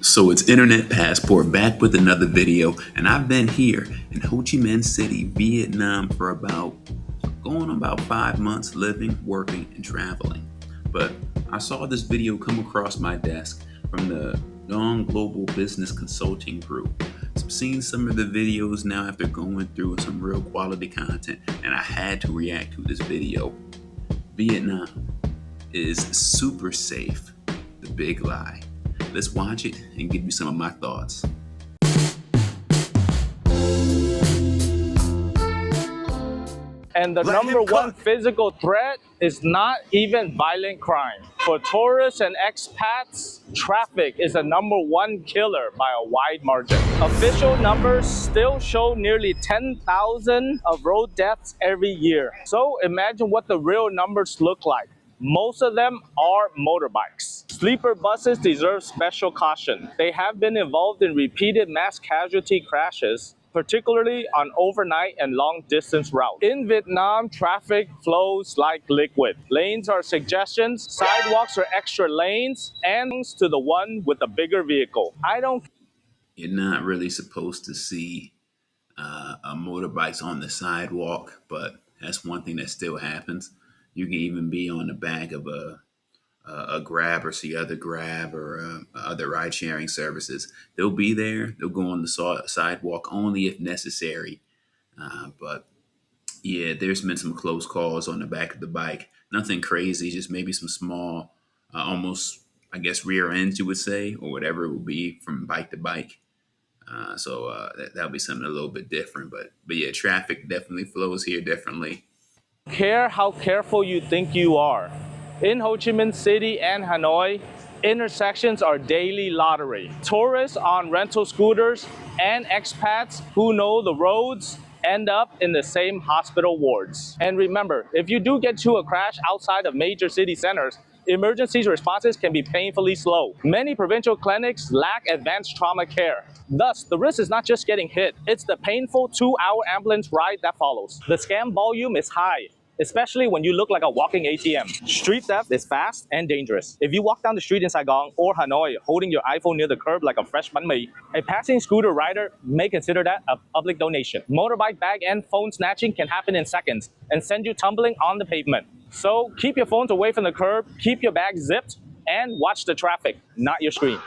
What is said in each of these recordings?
So it's Internet Passport back with another video, and I've been here in Ho Chi Minh City, Vietnam for going on about 5 months living, working, and traveling. But I saw this video come across my desk from the Young Global Business Consulting Group. So I've seen some of the videos now after going through some real quality content, and I had to react to this video. Vietnam is super safe. The big lie. Let's watch it and give you some of my thoughts. And the number one physical threat is not even violent crime. For tourists and expats, traffic is the number one killer by a wide margin. Official numbers still show nearly 10,000 of road deaths every year. So imagine what the real numbers look like. Most of them are motorbikes. Sleeper buses deserve special caution. They have been involved in repeated mass casualty crashes, particularly on overnight and long-distance routes. In Vietnam, traffic flows like liquid. Lanes are suggestions, sidewalks are extra lanes, and to the one with the bigger vehicle. I don't You're not really supposed to see motorbikes on the sidewalk, but that's one thing that still happens. You can even be on the back of a Grab or see other Grab or other ride sharing services. They'll be there. They'll go on the sidewalk only if necessary. But yeah, there's been some close calls on the back of the bike. Nothing crazy, just maybe some small, almost, I guess, rear ends, you would say, or whatever it would be from bike to bike. That'll be something a little bit different. But yeah, traffic definitely flows here differently. care how careful you think you are. In Ho Chi Minh City and Hanoi, intersections are daily lottery. Tourists on rental scooters and expats who know the roads end up in the same hospital wards. And remember, if you do get to a crash outside of major city centers, emergency responses can be painfully slow. Many provincial clinics lack advanced trauma care. Thus, the risk is not just getting hit, it's the painful 2-hour ambulance ride that follows. The scam volume is high, especially when you look like a walking ATM. Street theft is fast and dangerous. If you walk down the street in Saigon or Hanoi holding your iPhone near the curb like a fresh banh mi, a passing scooter rider may consider that a public donation. Motorbike bag and phone snatching can happen in seconds and send you tumbling on the pavement. So keep your phones away from the curb, keep your bag zipped, and watch the traffic, not your screen.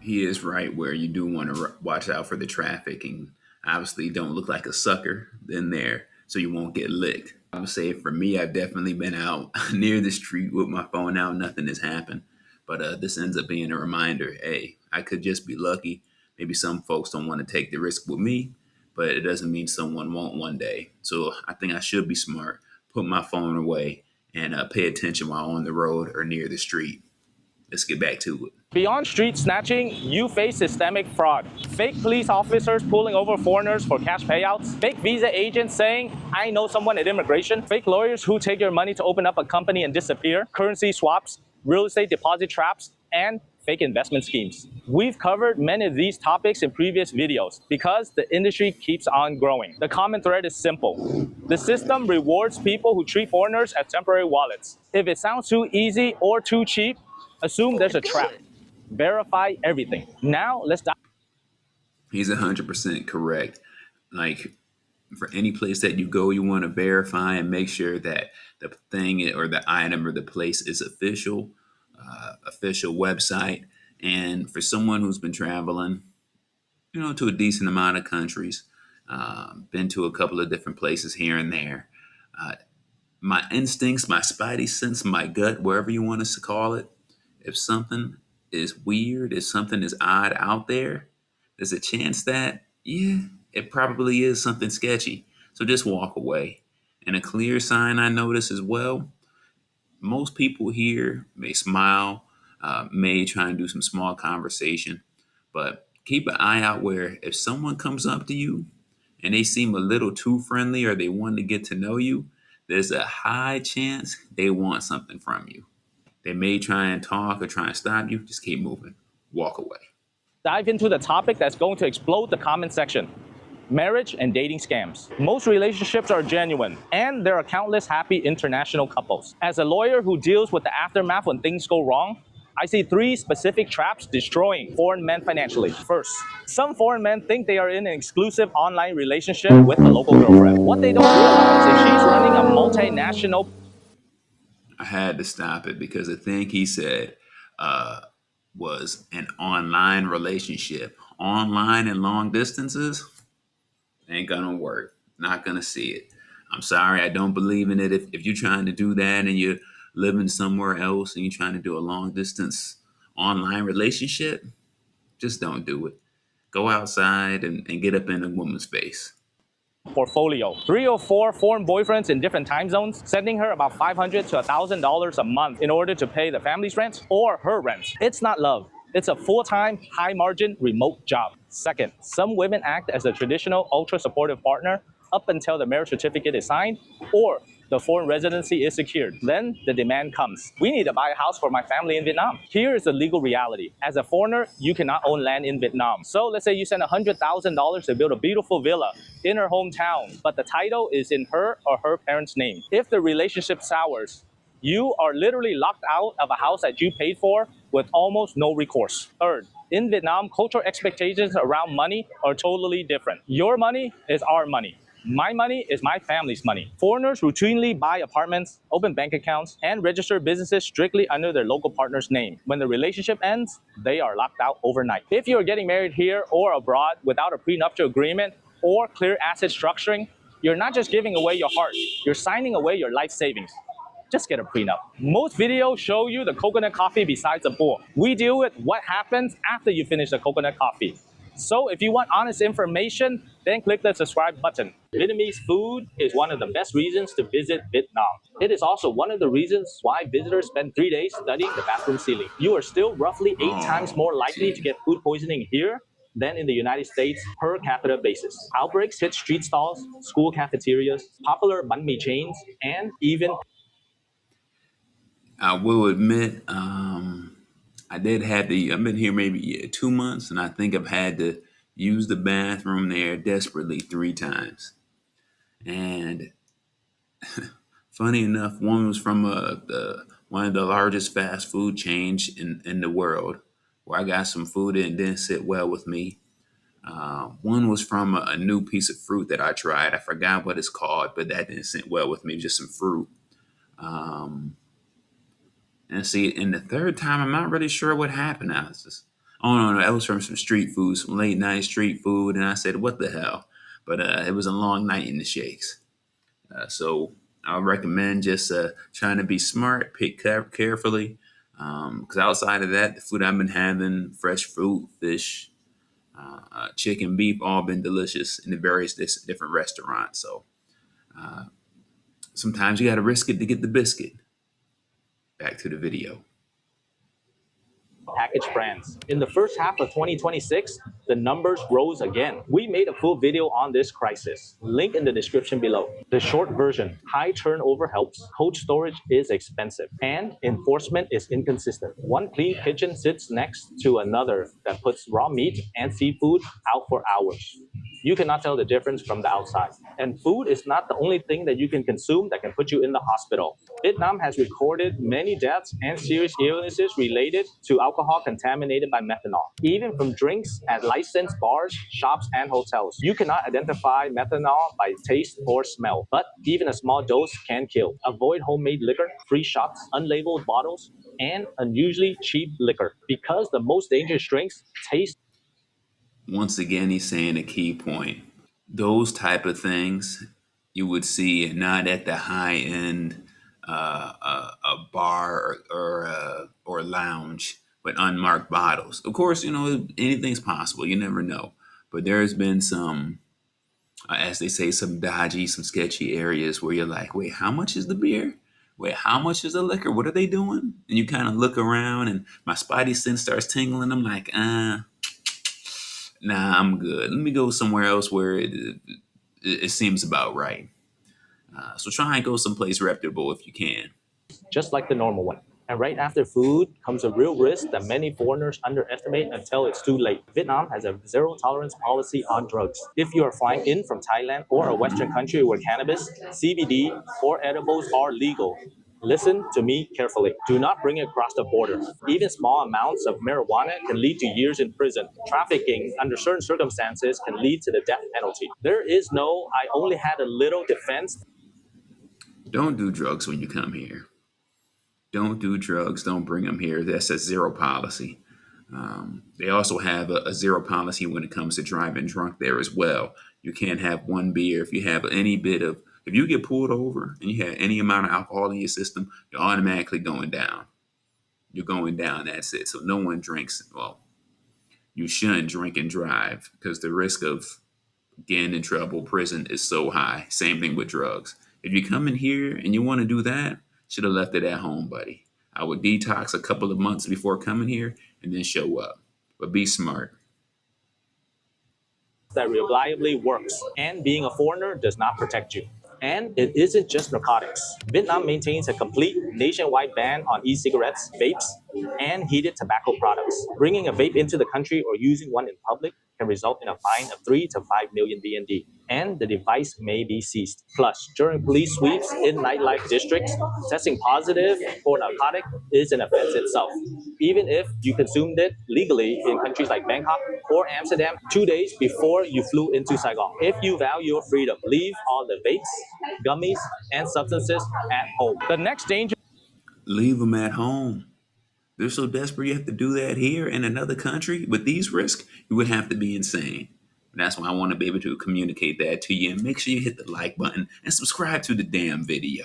He is right where you do want to watch out for the traffic and obviously don't look like a sucker in there so you won't get licked. I would say for me, I've definitely been out near the street with my phone out. Nothing has happened. But this ends up being a reminder. Hey, I could just be lucky. Maybe some folks don't want to take the risk with me, but it doesn't mean someone won't one day. So I think I should be smart, put my phone away, and pay attention while on the road or near the street. Let's get back to it. Beyond street snatching, you face systemic fraud. Fake police officers pulling over foreigners for cash payouts. Fake visa agents saying, I know someone at immigration. Fake lawyers who take your money to open up a company and disappear. Currency swaps, real estate deposit traps, and fake investment schemes. We've covered many of these topics in previous videos because the industry keeps on growing. The common thread is simple. The system rewards people who treat foreigners as temporary wallets. If it sounds too easy or too cheap, assume there's a trap. Verify everything. Now, let's dive. He's 100% correct. Like for any place that you go, you want to verify and make sure that the thing or the item or the place is official, official website. And for someone who's been traveling, to a decent amount of countries, been to a couple of different places here and there, uh, my instincts, my spidey sense, my gut, wherever you want us to call it, if something is weird, if something is odd out there, there's a chance that, yeah, it probably is something sketchy. So just walk away. And a clear sign I notice as well, most people here may smile, may try and do some small conversation, but keep an eye out where if someone comes up to you and they seem a little too friendly or they want to get to know you, there's a high chance they want something from you. They may try and talk or try and stop you. Just keep moving. Walk away. Dive into the topic that's going to explode the comment section. Marriage and dating scams. Most relationships are genuine, and there are countless happy international couples. As a lawyer who deals with the aftermath when things go wrong, I see 3 specific traps destroying foreign men financially. First, some foreign men think they are in an exclusive online relationship with a local girlfriend. What they don't realize is she's running a multinational. I had to stop it because the thing he said uh, was an online relationship. Online and long distances ain't gonna work. Not gonna see it. I'm sorry, I don't believe in it. If you're trying to do that and you're living somewhere else and you're trying to do a long distance online relationship, just don't do it. Go outside and get up in a woman's face. Portfolio. 3 or 4 foreign boyfriends in different time zones, sending her about $500 to $1,000 a month in order to pay the family's rent or her rent. It's not love. It's a full-time, high-margin, remote job. Second, some women act as a traditional, ultra-supportive partner up until the marriage certificate is signed or the foreign residency is secured. Then the demand comes. We need to buy a house for my family in Vietnam. Here is the legal reality. As a foreigner, you cannot own land in Vietnam. So let's say you send $100,000 to build a beautiful villa in her hometown, but the title is in her or her parents' name. If the relationship sours, you are literally locked out of a house that you paid for with almost no recourse. Third, in Vietnam, cultural expectations around money are totally different. Your money is our money. My money is my family's money. Foreigners routinely buy apartments, open bank accounts, and register businesses strictly under their local partner's name. When the relationship ends, they are locked out overnight. If you are getting married here or abroad without a prenuptial agreement or clear asset structuring, you're not just giving away your heart, you're signing away your life savings. Just get a prenup. Most videos show you the coconut coffee besides the bowl. We deal with what happens after you finish the coconut coffee. So if you want honest information, then click the subscribe button. Vietnamese food is one of the best reasons to visit Vietnam. It is also one of the reasons why visitors spend 3 days studying the bathroom ceiling. You are still roughly 8 times more likely to get food poisoning here than in the United States per capita basis. Outbreaks hit street stalls, school cafeterias, popular banh mi chains, and even. I will admit, I did have to. I've been here maybe 2 months, and I think I've had to use the bathroom there desperately 3 times. And funny enough, one was from one of the largest fast food chains in the world, where I got some food that didn't sit well with me. One was from a new piece of fruit that I tried. I forgot what it's called, but that didn't sit well with me. Just some fruit. Um, And see, and the third time, I'm not really sure what happened. I was just, oh no, that was from some street food, some late night street food, and I said, what the hell? But it was a long night in the shakes. So I would recommend just trying to be smart, pick carefully. Because outside of that, the food I've been having, fresh fruit, fish, chicken, beef, all been delicious in the various different restaurants. So sometimes you got to risk it to get the biscuit. Back to the video. Package brands. In the first half of 2026, the numbers rose again. We made a full video on this crisis. Link in the description below. The short version, high turnover helps. Cold storage is expensive and enforcement is inconsistent. One clean kitchen sits next to another that puts raw meat and seafood out for hours. You cannot tell the difference from the outside. And food is not the only thing that you can consume that can put you in the hospital. Vietnam has recorded many deaths and serious illnesses related to alcohol contaminated by methanol, even from drinks at licensed bars, shops, and hotels. You cannot identify methanol by taste or smell, but even a small dose can kill. Avoid homemade liquor, free shots, unlabeled bottles, and unusually cheap liquor because the most dangerous drinks taste. Once again, he's saying a key point. Those type of things you would see not at the high end a bar or lounge with unmarked bottles. Of course, anything's possible. You never know. But there's been some, as they say, some dodgy, some sketchy areas where you're like, wait, how much is the beer? Wait, how much is the liquor? What are they doing? And you kind of look around, and my spidey sense starts tingling. I'm like, nah, I'm good. Let me go somewhere else where it seems about right. So try and go someplace reputable if you can. Just like the normal one. And right after food comes a real risk that many foreigners underestimate until it's too late. Vietnam has a zero tolerance policy on drugs. If you are flying in from Thailand or a Western country where cannabis, CBD, or edibles are legal, Listen to me carefully. Do not bring it across the border. Even small amounts of marijuana can lead to years in prison. Trafficking under certain circumstances can lead to the death penalty. There is no, I only had a little defense. Don't do drugs when you come here. Don't do drugs. Don't bring them here. That's a zero policy. They also have a zero policy when it comes to driving drunk there as well. You can't have one beer. If you have any bit of, if you get pulled over and you have any amount of alcohol in your system, you're automatically going down. You're going down. That's it. So no one drinks. Well, you shouldn't drink and drive because the risk of getting in trouble, prison is so high. Same thing with drugs. If you come in here and you want to do that, should have left it at home, buddy. I would detox a couple of months before coming here and then show up. But be smart. That reliably works, and being a foreigner does not protect you. And it isn't just narcotics. Vietnam maintains a complete nationwide ban on e-cigarettes, vapes, and heated tobacco products. Bringing a vape into the country or using one in public can result in a fine of 3 to 5 million VND, and the device may be seized. Plus, during police sweeps in nightlife districts, testing positive for narcotic is an offense itself, even if you consumed it legally in countries like Bangkok or Amsterdam 2 days before you flew into Saigon. If you value your freedom, leave all the vapes, gummies, and substances at home. The next danger. Leave them at home. They're so desperate you have to do that here in another country with these risks, you would have to be insane. And that's why I want to be able to communicate that to you. And make sure you hit the like button and subscribe to the damn video.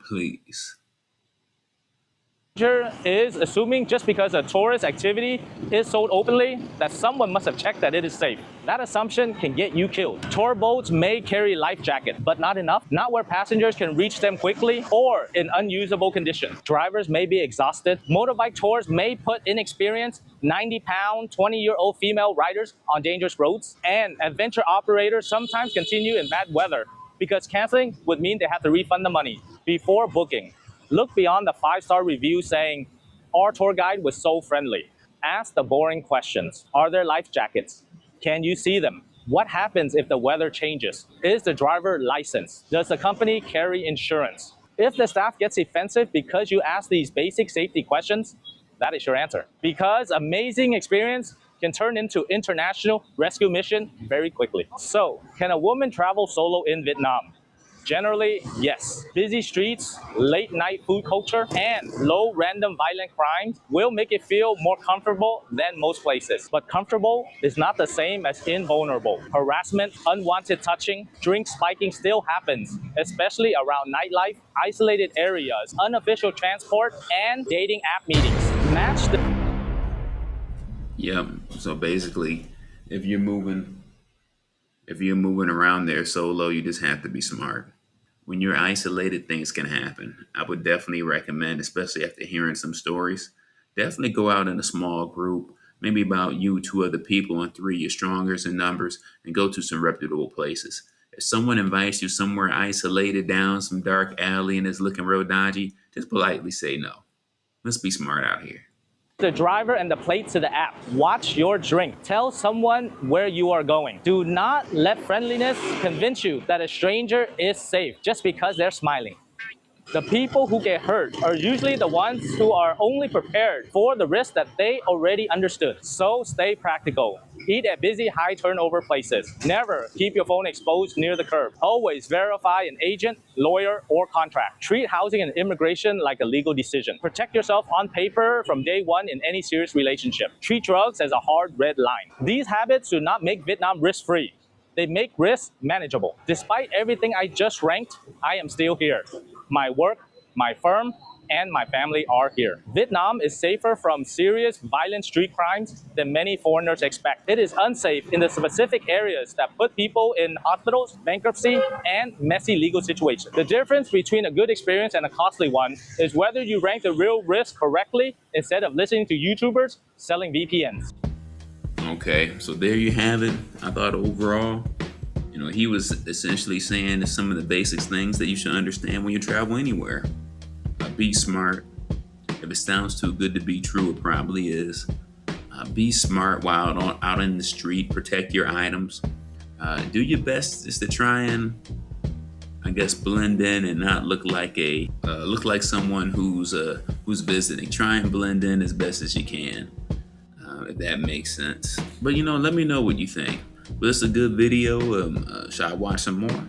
Please. Is assuming just because a tourist activity is sold openly that someone must have checked that it is safe. That assumption can get you killed. Tour boats may carry life jackets, but not enough, not where passengers can reach them quickly or in unusable condition. Drivers may be exhausted. Motorbike tours may put inexperienced 90-pound, 20-year-old female riders on dangerous roads, and adventure operators sometimes continue in bad weather because canceling would mean they have to refund the money before booking. Look beyond the 5-star review saying, our tour guide was so friendly. Ask the boring questions. Are there life jackets? Can you see them? What happens if the weather changes? Is the driver licensed? Does the company carry insurance? If the staff gets offensive because you ask these basic safety questions, that is your answer. Because amazing experience can turn into international rescue mission very quickly. So, can a woman travel solo in Vietnam? Generally, yes. Busy streets, late night food culture, and low random violent crimes will make it feel more comfortable than most places. But comfortable is not the same as invulnerable. Harassment, unwanted touching, drink spiking still happens, especially around nightlife, isolated areas, unofficial transport, and dating app meetings. Match the. Yep. So basically, if you're moving around there solo, you just have to be smart. When you're isolated, things can happen. I would definitely recommend, especially after hearing some stories, definitely go out in a small group, maybe about you, two other people, and three, you're stronger in numbers, and go to some reputable places. If someone invites you somewhere isolated down some dark alley and it's looking real dodgy, just politely say no. Let's be smart out here. The driver and the plate to the app. Watch your drink. Tell someone where you are going. Do not let friendliness convince you that a stranger is safe just because they're smiling. The people who get hurt are usually the ones who are only prepared for the risk that they already understood. So stay practical. Eat at busy, high turnover places. Never keep your phone exposed near the curb. Always verify an agent, lawyer, or contract. Treat housing and immigration like a legal decision. Protect yourself on paper from day one in any serious relationship. Treat drugs as a hard red line. These habits do not make Vietnam risk-free. They make risk manageable. Despite everything I just ranked, I am still here. My work, my firm, and my family are here. Vietnam is safer from serious violent street crimes than many foreigners expect. It is unsafe in the specific areas that put people in hospitals, bankruptcy, and messy legal situations. The difference between a good experience and a costly one is whether you rank the real risk correctly instead of listening to YouTubers selling VPNs. Okay, so there you have it. I thought overall, he was essentially saying some of the basic things that you should understand when you travel anywhere. Be smart. If it sounds too good to be true, it probably is. Be smart while out in the street. Protect your items. Do your best just to try and I guess, blend in and not look like someone who's visiting. Try and blend in as best as you can, if that makes sense. But let me know what you think. Was this a good video? Should I watch some more?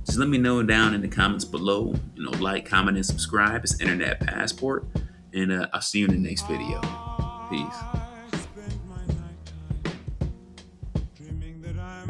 Just let me know down in the comments below. Like, comment, and subscribe. It's Internet Passport, and I'll see you in the next video. Peace. I spend my night dreaming that I'm